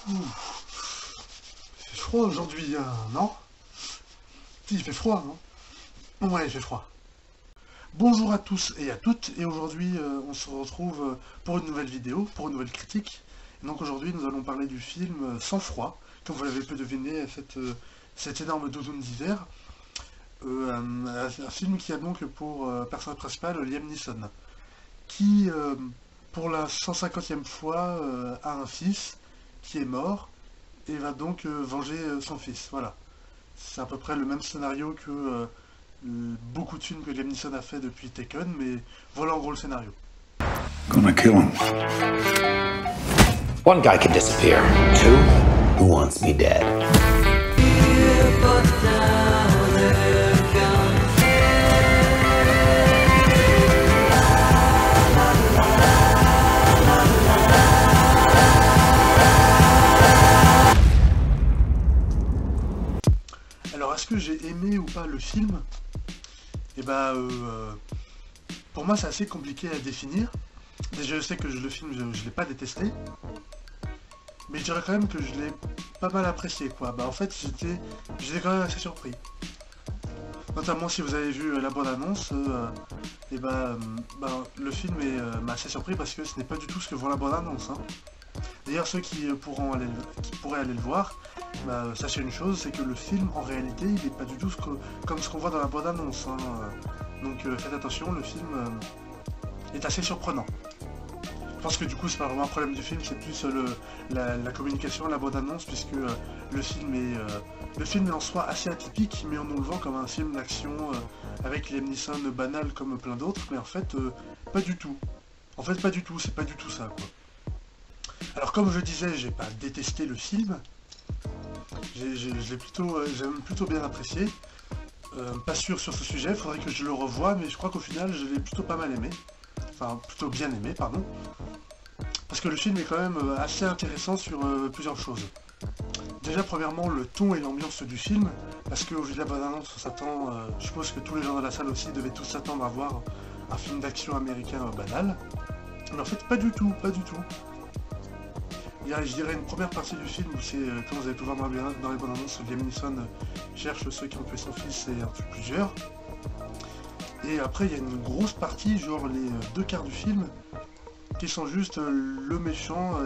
Il fait froid aujourd'hui, non? Si, il fait froid, non? Ouais, il fait froid. Bonjour à tous et à toutes, et aujourd'hui on se retrouve pour une nouvelle vidéo, pour une nouvelle critique. Et donc aujourd'hui nous allons parler du film Sang Froid, comme vous l'avez pu deviner, cette énorme doudoune d'hiver. Un film qui a donc pour personnage principal Liam Neeson, qui pour la 150e fois a un fils qui est mort, et va donc venger son fils, voilà. C'est à peu près le même scénario que beaucoup de films que Liam Neeson a fait depuis Taken, mais voilà en gros le scénario. Gonna kill him. One guy can disappear. Two, who wants me dead? Alors, est-ce que j'ai aimé ou pas le film? Eh ben, pour moi, c'est assez compliqué à définir. Déjà, je sais que le film, je l'ai pas détesté. Mais je dirais quand même que je l'ai pas mal apprécié, quoi. Bah, en fait, j'étais quand même assez surpris. Notamment si vous avez vu la bande-annonce, le film m'a assez surpris parce que ce n'est pas du tout ce que voit la bande-annonce, hein. D'ailleurs, ceux qui pourraient aller le voir, sachez une chose, c'est que le film, en réalité, il n'est pas du tout comme ce qu'on voit dans la bande-annonce, hein. Donc faites attention, le film est assez surprenant. Je pense que du coup, c'est pas vraiment un problème du film, c'est plus la communication, la bande-annonce, puisque le film est en soi assez atypique, mais on nous le vend comme un film d'action avec Liam Neeson banal comme plein d'autres, mais en fait, pas du tout. En fait, pas du tout, c'est pas du tout ça, quoi. Alors comme je disais, j'ai pas détesté le film, j'ai même plutôt bien apprécié. Pas sûr sur ce sujet, faudrait que je le revoie, mais je crois qu'au final je l'ai plutôt pas mal aimé. Enfin, plutôt bien aimé, pardon. Parce que le film est quand même assez intéressant sur plusieurs choses. Déjà, premièrement, le ton et l'ambiance du film, parce qu'au vu de la bande-annonce, on s'attend, je suppose que tous les gens dans la salle aussi devaient tous s'attendre à voir un film d'action américain banal. Mais en fait, pas du tout, pas du tout. Il y a, je dirais, une première partie du film où c'est, comme vous avez pu voir dans les bandes annonces, Liam Neeson cherche ceux qui ont tué son fils et en tue plusieurs. Et après, il y a une grosse partie, genre les deux quarts du film, qui sont juste le méchant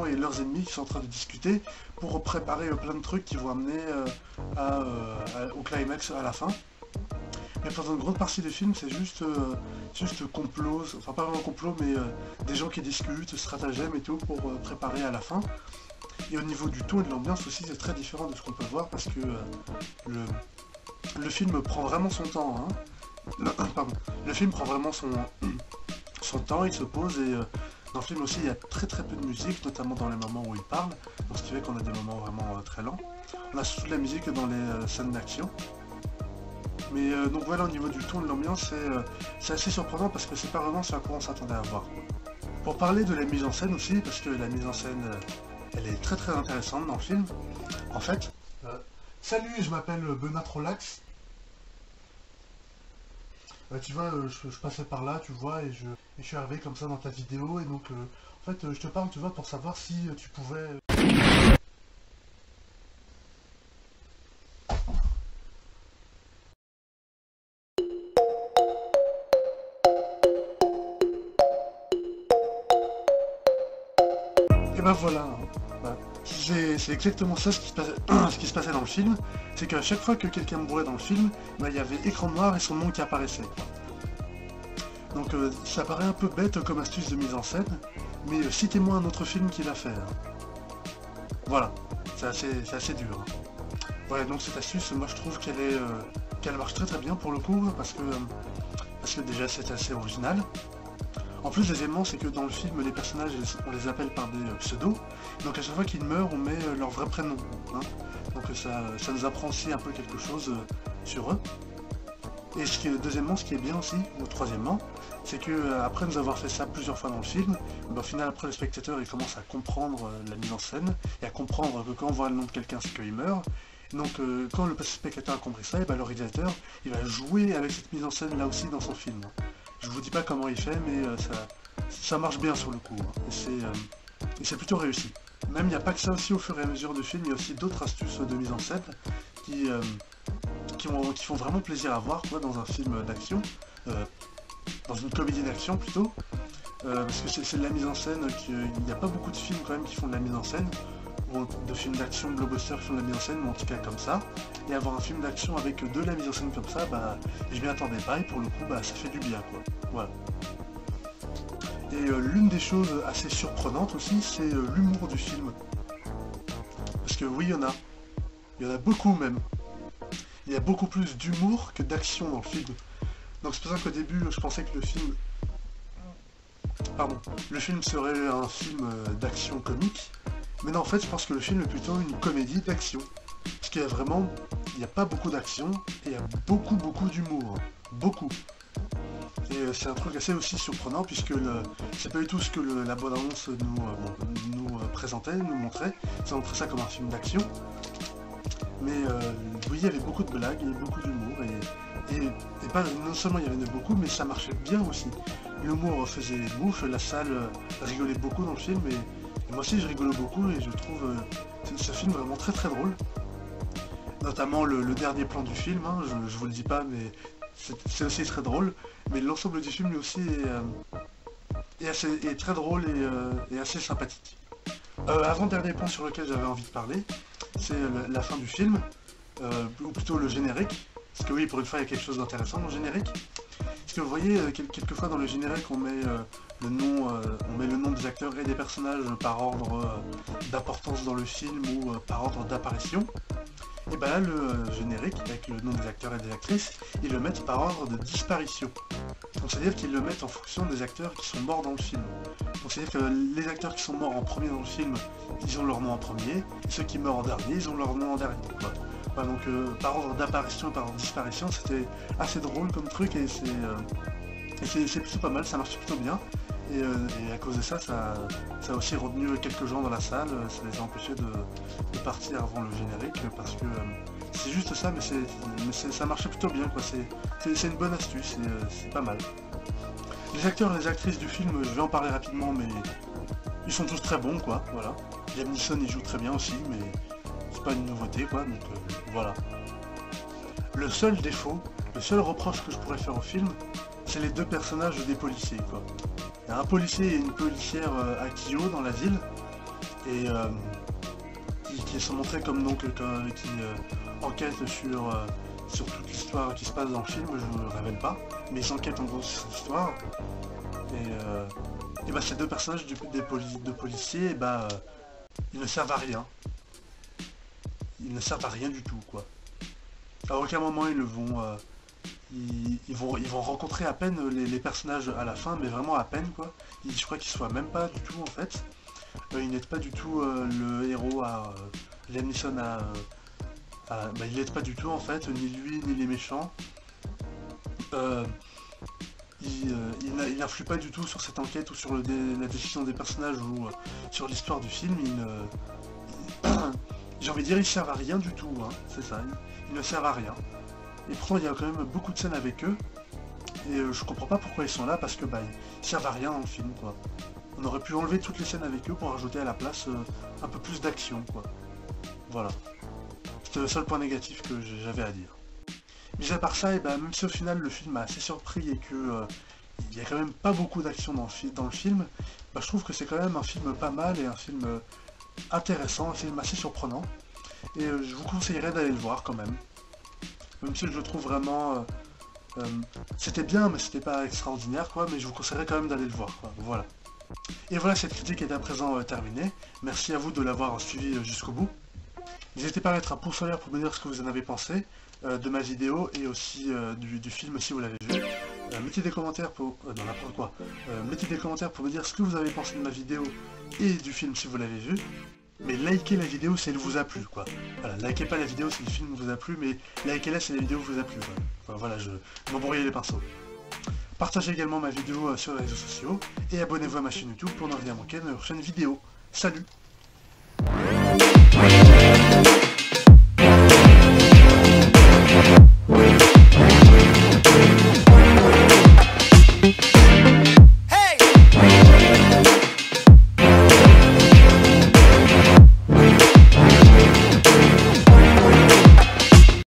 et leurs ennemis qui sont en train de discuter pour préparer plein de trucs qui vont amener au climax à la fin. Mais pendant une grande partie du film, c'est juste complot, enfin pas vraiment complot, mais des gens qui discutent, stratagèmes et tout pour préparer à la fin. Et au niveau du ton et de l'ambiance aussi, c'est très différent de ce qu'on peut voir parce que le film prend vraiment son temps, hein. Pardon. Le film prend vraiment son temps, il se pose et dans le film aussi il y a très peu de musique, notamment dans les moments où il parle, donc ce qui fait qu'on a des moments vraiment très lents. On a surtout de la musique dans les scènes d'action. Mais donc voilà, au niveau du ton et de l'ambiance, c'est assez surprenant parce que c'est pas vraiment ce à quoi on s'attendait à voir. Pour parler de la mise en scène aussi, parce que la mise en scène, elle est très intéressante dans le film. En fait, salut, je m'appelle Benoît Trolax. Tu vois, je passais par là, tu vois, et je suis arrivé comme ça dans ta vidéo, et donc, en fait, je te parle, tu vois, pour savoir si tu pouvais... Et ben voilà, hein. C'est exactement ça ce qui se passait dans le film, c'est qu'à chaque fois que quelqu'un mourait dans le film, il y avait écran noir et son nom qui apparaissait. Donc ça paraît un peu bête comme astuce de mise en scène, mais citez-moi un autre film qui l'a fait, hein. Voilà, c'est assez dur, hein. Ouais, donc cette astuce, moi je trouve qu'elle marche très bien pour le coup, parce que déjà c'est assez original. En plus, deuxièmement, c'est que dans le film, les personnages, on les appelle par des pseudos, donc à chaque fois qu'ils meurent, on met leur vrai prénom, hein. Donc ça nous apprend aussi un peu quelque chose sur eux. Et deuxièmement, ce qui est bien aussi, ou troisièmement, c'est que après nous avoir fait ça plusieurs fois dans le film, au final, après le spectateur, il commence à comprendre la mise en scène, et à comprendre que quand on voit le nom de quelqu'un, c'est qu'il meurt. Donc quand le spectateur a compris ça, et le réalisateur, il va jouer avec cette mise en scène là aussi dans son film. Je vous dis pas comment il fait, mais ça marche bien sur le coup, hein. et c'est plutôt réussi. Même il n'y a pas que ça aussi au fur et à mesure du film, il y a aussi d'autres astuces de mise en scène qui font vraiment plaisir à voir quoi, dans un film d'action, dans une comédie d'action plutôt, parce que c'est de la mise en scène, il n'y a pas beaucoup de films quand même qui font de la mise en scène, ou de films d'action blockbusters qui font de la mise en scène, mais en tout cas comme ça, et avoir un film d'action avec de la mise en scène comme ça, bah je m'y attendais pas, et pour le coup bah ça fait du bien quoi, voilà. Et l'une des choses assez surprenantes aussi, c'est l'humour du film. Parce que oui, il y en a beaucoup même. Il y a beaucoup plus d'humour que d'action dans le film. Donc c'est pour ça qu'au début, je pensais que le film serait un film d'action comique. Mais non, en fait, je pense que le film est plutôt une comédie d'action. Parce qu'il y a vraiment, il n'y a pas beaucoup d'action, et il y a beaucoup d'humour. Beaucoup. Et c'est un truc assez aussi surprenant puisque c'est pas du tout ce que la bande-annonce nous présentait, nous montrait. Ça montrait ça comme un film d'action. Mais oui, il y avait beaucoup de blagues, il y avait beaucoup d'humour. Et pas, non seulement il y en avait beaucoup, mais ça marchait bien aussi. L'humour faisait mouf, la salle rigolait beaucoup dans le film. Et moi aussi je rigole beaucoup et je trouve ce film vraiment très drôle. Notamment le dernier plan du film, hein, je vous le dis pas, mais c'est aussi très drôle, mais l'ensemble du film lui aussi est très drôle et assez sympathique. Avant-dernier point sur lequel j'avais envie de parler, c'est la fin du film, ou plutôt le générique, parce que oui, pour une fois il y a quelque chose d'intéressant dans le générique, parce que vous voyez, quelquefois dans le générique on met le nom des acteurs et des personnages par ordre d'importance dans le film ou par ordre d'apparition. Et bah là, le générique, avec le nom des acteurs et des actrices, ils le mettent par ordre de disparition. Donc c'est-à-dire qu'ils le mettent en fonction des acteurs qui sont morts dans le film. Donc c'est-à-dire que les acteurs qui sont morts en premier dans le film, ils ont leur nom en premier, et ceux qui meurent en dernier, ils ont leur nom en dernier. Voilà, donc par ordre d'apparition et par ordre de disparition, c'était assez drôle comme truc, et c'est plutôt pas mal, ça marche plutôt bien. Et à cause de ça, ça a aussi retenu quelques gens dans la salle, ça les a empêchés de partir avant le générique, parce que c'est juste ça, mais ça marchait plutôt bien, quoi. C'est une bonne astuce, c'est pas mal. Les acteurs et les actrices du film, je vais en parler rapidement, mais ils sont tous très bons, quoi, voilà. Liam Neeson, il joue très bien aussi, mais c'est pas une nouveauté, quoi, donc voilà. Le seul défaut, le seul reproche que je pourrais faire au film, c'est les deux personnages des policiers, quoi. Il y a un policier et une policière à Kyo dans la ville, et qui sont montrés comme donc qui enquêtent sur toute l'histoire qui se passe dans le film, je ne le révèle pas, mais ils enquêtent en gros sur cette histoire. Et bah ces deux personnages de policiers, et bah ils ne servent à rien. Ils ne servent à rien du tout, quoi. À aucun moment ils vont rencontrer à peine les personnages à la fin, mais vraiment à peine, quoi. Je crois qu'ils ne soient même pas du tout en fait. Ils n'aident pas du tout le héros Liam Neeson bah, il n'aide pas du tout en fait, ni lui ni les méchants. Il n'influe pas du tout sur cette enquête ou sur la décision des personnages ou sur l'histoire du film. J'ai envie de dire, ils servent à rien du tout, hein, c'est ça, ils ne servent à rien. Et pourtant il y a quand même beaucoup de scènes avec eux, et je comprends pas pourquoi ils sont là, parce que bah ils servent à rien dans le film, quoi. On aurait pu enlever toutes les scènes avec eux pour rajouter à la place un peu plus d'action, quoi. Voilà. C'était le seul point négatif que j'avais à dire. Mis à part ça, et bah, même si au final le film m'a assez surpris et que il y a quand même pas beaucoup d'action dans le film, bah, je trouve que c'est quand même un film pas mal et un film intéressant, un film assez surprenant. Et je vous conseillerais d'aller le voir quand même. Même si je le trouve vraiment... c'était bien, mais c'était pas extraordinaire, quoi, mais je vous conseillerais quand même d'aller le voir, quoi. Voilà. Et voilà, cette critique est à présent terminée. Merci à vous de l'avoir suivi jusqu'au bout. N'hésitez pas à mettre un pouce en l'air pour me dire ce que vous en avez pensé de ma vidéo et aussi du film si vous l'avez vu. Mettez des commentaires pour... non, n'importe quoi. Mettez des commentaires pour me dire ce que vous avez pensé de ma vidéo et du film si vous l'avez vu. Mais likez la vidéo si elle vous a plu, quoi. Voilà, likez pas la vidéo si le film vous a plu, mais likez-la si la vidéo vous a plu. Voilà, enfin, voilà, je m'embrouille les pinceaux. Partagez également ma vidéo sur les réseaux sociaux et abonnez-vous à ma chaîne YouTube pour ne rien manquer de mes prochaines vidéos. Salut!